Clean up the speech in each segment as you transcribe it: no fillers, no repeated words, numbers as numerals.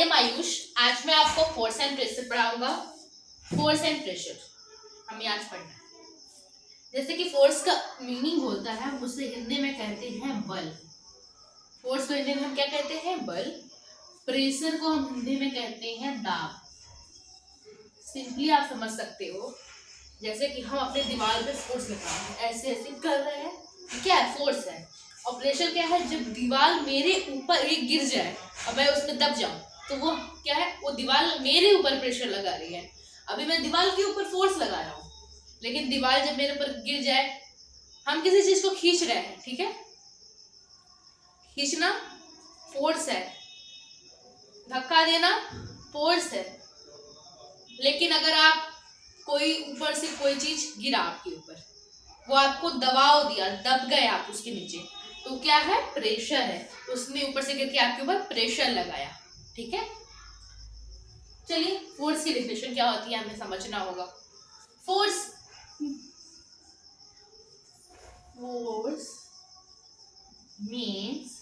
M Ayush. आज मैं आपको फोर्स एंड प्रेशर पढ़ाऊंगा। फोर्स एंड प्रेशर हमें आज पढ़ना है। जैसे कि फोर्स का मीनिंग होता है, उसे हिंदी में कहते हैं बल। फोर्स को हिंदी में हम क्या कहते हैं? बल। प्रेशर को हम हिंदी में कहते हैं दाब। सिंपली आप समझ सकते हो, जैसे कि हम अपने दीवार पे फोर्स लगा रहे हैं, ऐसे ऐसे कर रहे हैं, क्या है? फोर्स है। और प्रेशर क्या है? जब दीवार मेरे ऊपर एक गिर जाए और मैं उसमें दब जाऊं, तो वो क्या है? वो दीवार मेरे ऊपर प्रेशर लगा रही है। अभी मैं दीवार के ऊपर फोर्स लगा रहा हूँ, लेकिन दीवार जब मेरे ऊपर गिर जाए, हम किसी चीज को खींच रहे हैं, ठीक है? खींचना फोर्स है, धक्का देना फोर्स है। लेकिन अगर आप कोई ऊपर से कोई चीज गिरा आपके ऊपर, वो आपको दबाव दिया, दब गए आप उसके नीचे, तो क्या है? प्रेशर है। उसने ऊपर से गिर के आपके ऊपर प्रेशर लगाया, ठीक है? चलिए, फोर्स की डेफिनेशन क्या होती है हमें समझना होगा। फोर्स मीन्स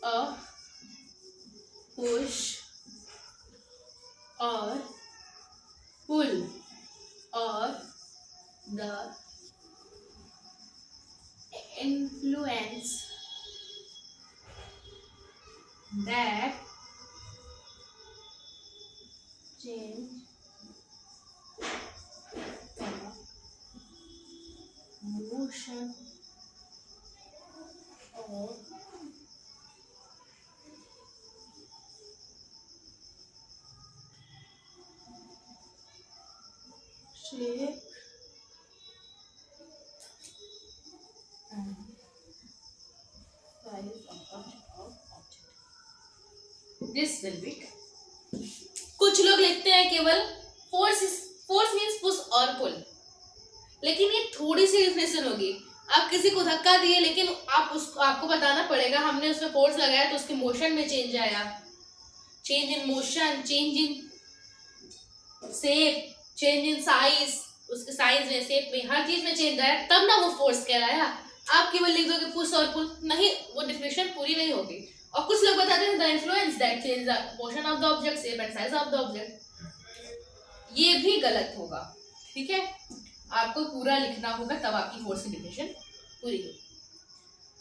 अ पुश और पुल और the influence that change the motion of shape and size of object. This will be. कुछ लोग लिखते हैं केवल फोर्स मीन्स पुश और पुल, लेकिन ये थोड़ी सी डिफिनेशन होगी। आप किसी को धक्का दिए, लेकिन आपको बताना पड़ेगा हमने उसमें फोर्स लगाया तो उसके मोशन में चेंज आया। Change in motion, change in shape, change in size, उसके साइज में, शेप में, हर चीज में चेंज आया, तब ना वो फोर्स कहलाया। आप केवल लिख दोगे पुश और पुल, नहीं, वो डिफिनेशन पूरी नहीं होगी। और कुछ लोग बताते हैं the influence that change the motion of the object, shape and size of the object. ये भी गलत होगा, ठीक है? आपको पूरा लिखना होगा, तब आपकी फोर्स की डेफिनेशन पूरी होगी।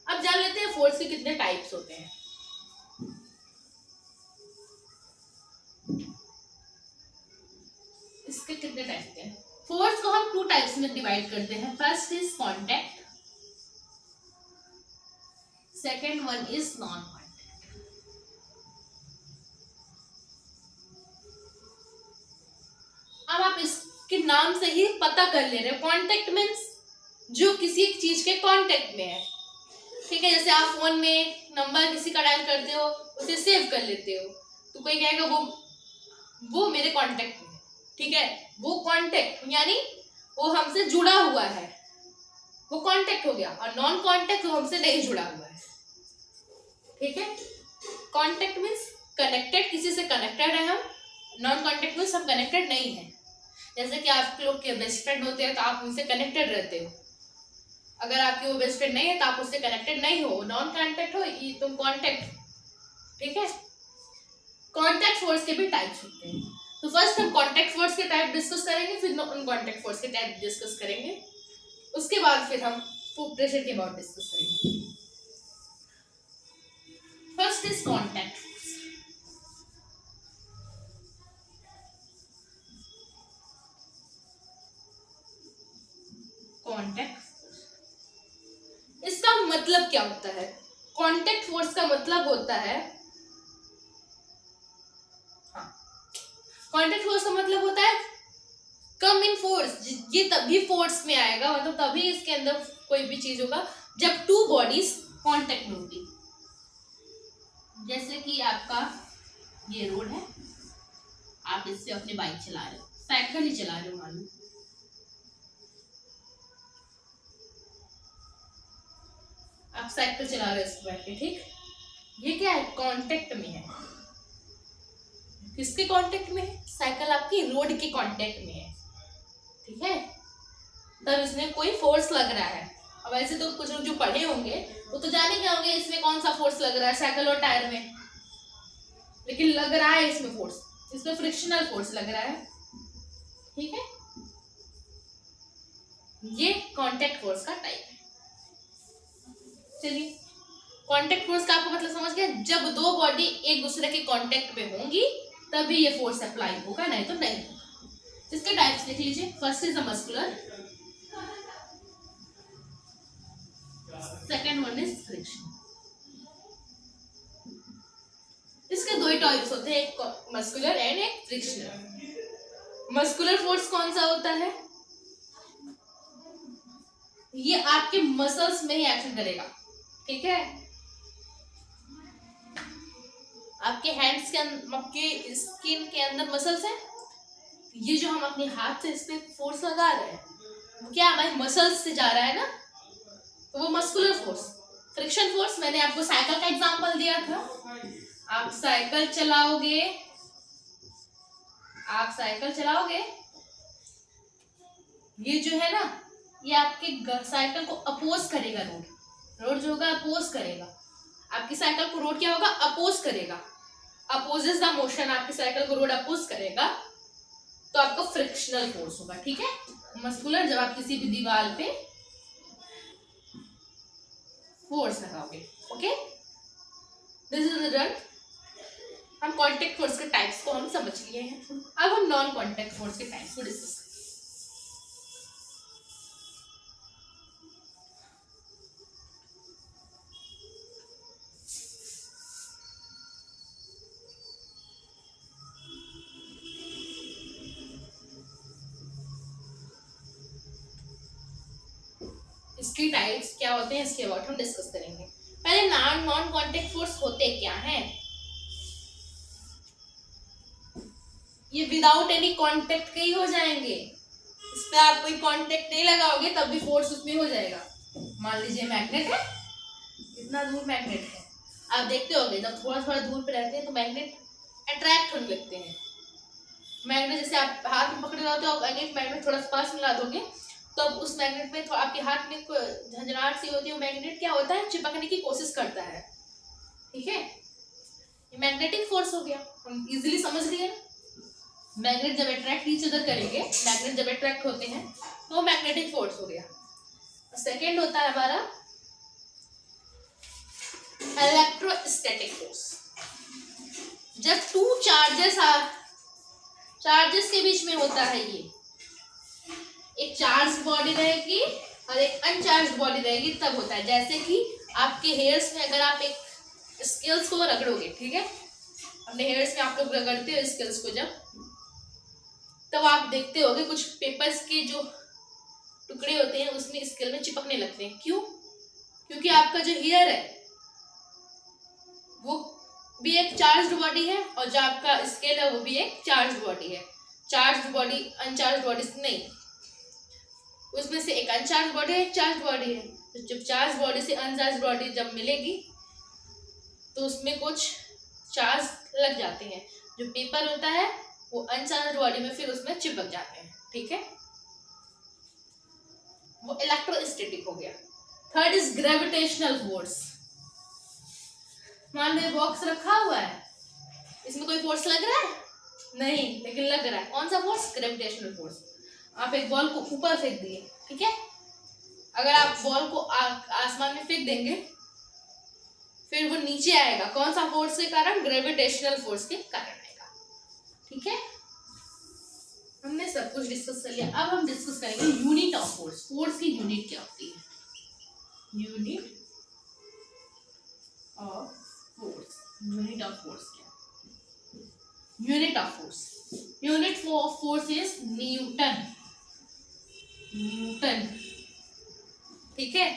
अब जान लेते हैं फोर्स के कितने टाइप्स होते हैं। इसके कितने टाइप होते हैं? फोर्स को हम 2 टाइप्स में डिवाइड करते हैं। First is contact, second one is non contact. अब आप इसके नाम से ही पता कर ले रहे हो। कांटेक्ट मीन्स जो किसी एक चीज के कांटेक्ट में है, ठीक है? जैसे आप फोन में नंबर किसी का डायल करते हो, उसे सेव कर लेते हो, तो कोई कहेगा वो मेरे कांटेक्ट में है, ठीक है? वो कांटेक्ट यानी वो हमसे जुड़ा हुआ है, वो कांटेक्ट हो गया। और नॉन कांटेक्ट वो हमसे नहीं जुड़ा हुआ है, ठीक है? कांटेक्ट मीन्स कनेक्टेड, किसी से कनेक्टेड है हम। नॉन कांटेक्ट मीन्स हम कनेक्टेड नहीं है। जैसे कि आप लोग के बेस्ट फ्रेंड होते हैं तो आप उनसे कनेक्टेड रहते हो। अगर आपके वो बेस्ट फ्रेंड नहीं है तो आप उससे कनेक्टेड नहीं हो, नॉन कांटेक्ट हो, तुम कांटेक्ट, ठीक है? कांटेक्ट फोर्स के भी टाइप्स होते हैं। तो फर्स्ट हम कांटेक्ट फोर्स के टाइप डिस्कस करेंगे, फिर नॉन कांटेक्ट फोर्स के टाइप डिस्कस करेंगे, उसके बाद फिर हम प्रेशर के बारे में डिस्कस करेंगे। First is contact force. Contact force, इसका मतलब क्या होता है? कांटेक्ट फोर्स का मतलब होता है, कांटेक्ट फोर्स का मतलब होता है कम इन फोर्स। ये तभी फोर्स में आएगा, मतलब तभी इसके अंदर कोई भी चीज होगा जब 2 बॉडीज कांटेक्ट में होगी। जैसे कि आपका ये रोड है, आप इससे अपनी बाइक चला रहे हो, साइकिल ही चला रहे हो, मान लो आप साइकिल चला रहे हो इस बैठ के, ठीक? ये क्या है? कांटेक्ट में है। किसके कांटेक्ट में है? साइकिल आपकी रोड के कांटेक्ट में है, ठीक है? तब इसमें कोई फोर्स लग रहा है। अब ऐसे तो कुछ लोग जो पढ़े होंगे वो तो जानेंगे होंगे इसमें कौन सा फोर्स लग रहा है साइकिल और टायर में। लेकिन लग रहा है इसमें फोर्स, इसमें फ्रिक्शनल फोर्स लग रहा है, ठीक है। ये कांटेक्ट फोर्स का टाइप है। चलिए, कांटेक्ट फोर्स का आपको मतलब समझ गया, जब दो बॉडी एक दूसरे के कांटेक्ट में होंगी तभी ये फोर्स अप्लाई होगा, नहीं तो नहीं होगा। इसके टाइप्स लिख लीजिए। First is the muscular, second one is friction. इसके दो ही टाइप्स होते हैं, एक मस्कुलर एंड एक फ्रिक्शनल। मस्कुलर फोर्स कौन सा होता है? ये आपके मसल्स में ही एक्शन करेगा, ठीक है। आपके हैंड्स के आपके स्किन के अंदर मसल्स हैं, ये जो हम अपने हाथ से इस पे फोर्स लगा रहे हैं वो क्या हमारे मसल्स से जा रहा है ना, तो वो मस्कुलर फोर्स। फ्रिक्शन फोर्स मैंने आपको साइकिल का एग्जांपल दिया था। आप साइकिल चलाओगे, ये जो है ना, ये आपके साइकिल को अपोज करेगा। रोड जो होगा अपोज करेगा आपकी साइकिल को। रोड क्या होगा? अपोज करेगा। अपोजेस द मोशन, आपकी साइकिल को रोड अपोज करेगा तो आपको फ्रिक्शनल फोर्स होगा, ठीक है। मस्कुलर जब आप किसी भी दीवार पे फोर्स लगाओगे, ओके। This is done. हम कांटेक्ट फोर्स के टाइप्स को हम समझ लिए हैं। अब हम नॉन कांटेक्ट फोर्स के टाइप्स को डिस्कस करेंगे। इसके टाइप्स क्या होते हैं, इसके अबाउट हम डिस्कस करेंगे। पहले नॉन कांटेक्ट फोर्स होते क्या हैं? ये विदाउट एनी कांटेक्ट के ही हो जाएंगे। इस पे आप कोई कांटेक्ट नहीं लगाओगे तब भी फोर्स उसमें हो जाएगा। मान लीजिए मैग्नेट है, इतना दूर मैग्नेट है, आप देखते होंगे जब थोड़ा थोड़ा दूर पे रहते हैं तो मैग्नेट अट्रैक्ट होने लगते हैं। मैग्नेट जैसे आप हाथ में पकड़े रहते हो, मैग्नेट थोड़ा सा पास मिला दोगे तो अब उस मैग्नेट में आपके हाथ में झंझनाहट सी होती है, वो मैग्नेट क्या होता है, चिपकने की कोशिश करता है, ठीक है। ये मैग्नेटिक फोर्स हो गया, हम इजीली समझ लिए ना। मैग्नेट जब अट्रैक्ट ईच अदर करेंगे, मैग्नेट जब अट्रैक्ट होते हैं तो मैग्नेटिक फोर्स हो गया। सेकेंड होता है हमारा इलेक्ट्रोस्टैटिक फोर्स। जब टू चार्जेस के बीच में होता है, ये एक चार्ज बॉडी रहेगी और एक अनचार्ज बॉडी रहेगी, तब होता है। जैसे कि आपके हेयर्स में अगर आप एक स्केल्स को रगड़ोगे, ठीक है, अपने हेयर्स में आप लोग रगड़ते हो स्केल्स को, जब तब आप देखते होगे कुछ पेपर्स के जो टुकड़े होते हैं उसमें स्केल में चिपकने लगते हैं। क्यों? क्योंकि आपका जो हेयर है वो भी एक चार्ज्ड बॉडी है और जो आपका स्केल है वो भी एक चार्ज्ड बॉडी है। चार्ज्ड बॉडी अनचार्ज्ड बॉडी नहीं, उसमें से एक अनचार्ज बॉडी है, एक चार्ज बॉडी है। तो जब चार्ज बॉडी से अनचार्ज बॉडी जब मिलेगी तो उसमें कुछ चार्ज लग जाते हैं। जो पेपर होता है वो अनचार्ज बॉडी में फिर उसमें चिपक जाते हैं, ठीक है। वो इलेक्ट्रोस्टैटिक हो गया। Third is gravitational force. मान लो बॉक्स रखा हुआ है, इसमें कोई फोर्स लग रहा है? नहीं, लेकिन लग रहा है। कौन सा फोर्स? Gravitational force. आप एक बॉल को ऊपर फेंक दिए, ठीक है, अगर आप बॉल को आसमान में फेंक देंगे फिर वो नीचे आएगा। कौन सा फोर्स के कारण? ग्रेविटेशनल फोर्स के कारण आएगा, ठीक है। हमने सब कुछ डिस्कस कर लिया। अब हम डिस्कस करेंगे यूनिट ऑफ फोर्स। फोर्स की यूनिट क्या होती है? Unit of force. Unit of force क्या? Unit of force, unit of force is Newton. Newton, ठीक है।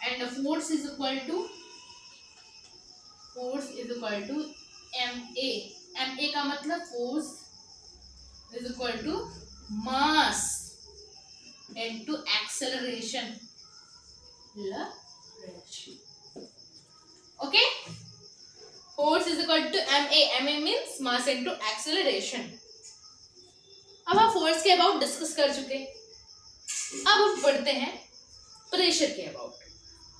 And force is equal to ma। ma का मतलब force is equal to mass into acceleration. Okay, force is equal to ma means mass into acceleration. अब हम force के about discuss कर चुके, अब हम पढ़ते हैं प्रेशर के अबाउट।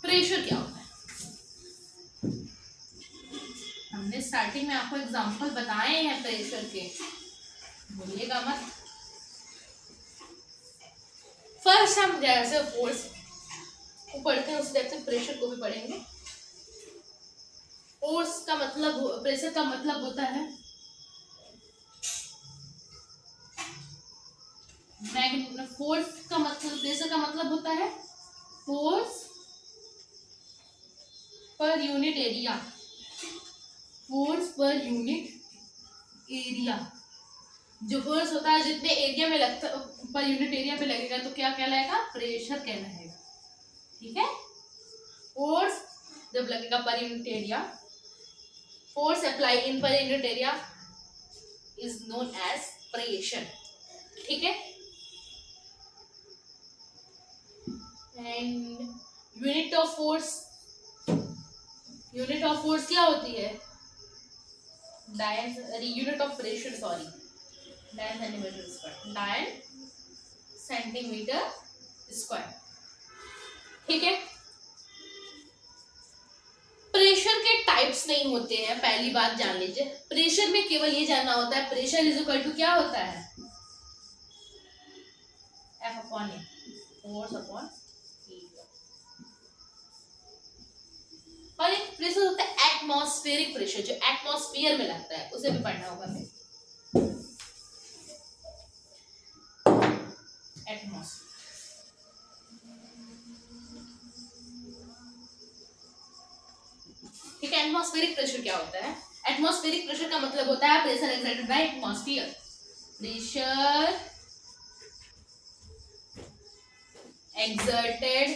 प्रेशर क्या होता है? हमने स्टार्टिंग में आपको एग्जांपल बताए हैं प्रेशर के, भूलिएगा मत। फर्स्ट हम जैसे फोर्स को पढ़ते हैं उसी टाइप से प्रेशर को भी पढ़ेंगे। फोर्स का मतलब, प्रेशर का मतलब होता है फोर्स का मतलब, प्रेशर का मतलब होता है फोर्स पर यूनिट एरिया, फोर्स पर यूनिट एरिया। जो फोर्स होता है जितने एरिया में लगता, पर यूनिट एरिया पे लगेगा तो क्या कहलाएगा, प्रेशर कहलाएगा। ठीक है, फोर्स जब लगेगा पर unit area, force applying पर unit area is known as pressure. ठीक है, and unit of force, unit of force क्या होती है, unit of pressure, sorry, dyne centimetre square, dyne centimetre square. ठीक है, प्रेशर के टाइप्स नहीं होते हैं, पहली बात जान लीजिए। प्रेशर में केवल ये जानना होता है प्रेशर इज इक्वल टू क्या होता है, F अपॉन ए, फोर्स अपॉन ई। और एक प्रेशर होता है एटमॉस्फेरिक प्रेशर, जो एटमॉस्फेयर में लगता है, उसे भी पढ़ना होगा हमें। एटमॉस्फेयर, ठीक है। एटमॉस्फेरिक प्रेशर क्या होता है, एटमॉस्फेरिक प्रेशर का मतलब होता है pressure exerted by atmosphere, pressure exerted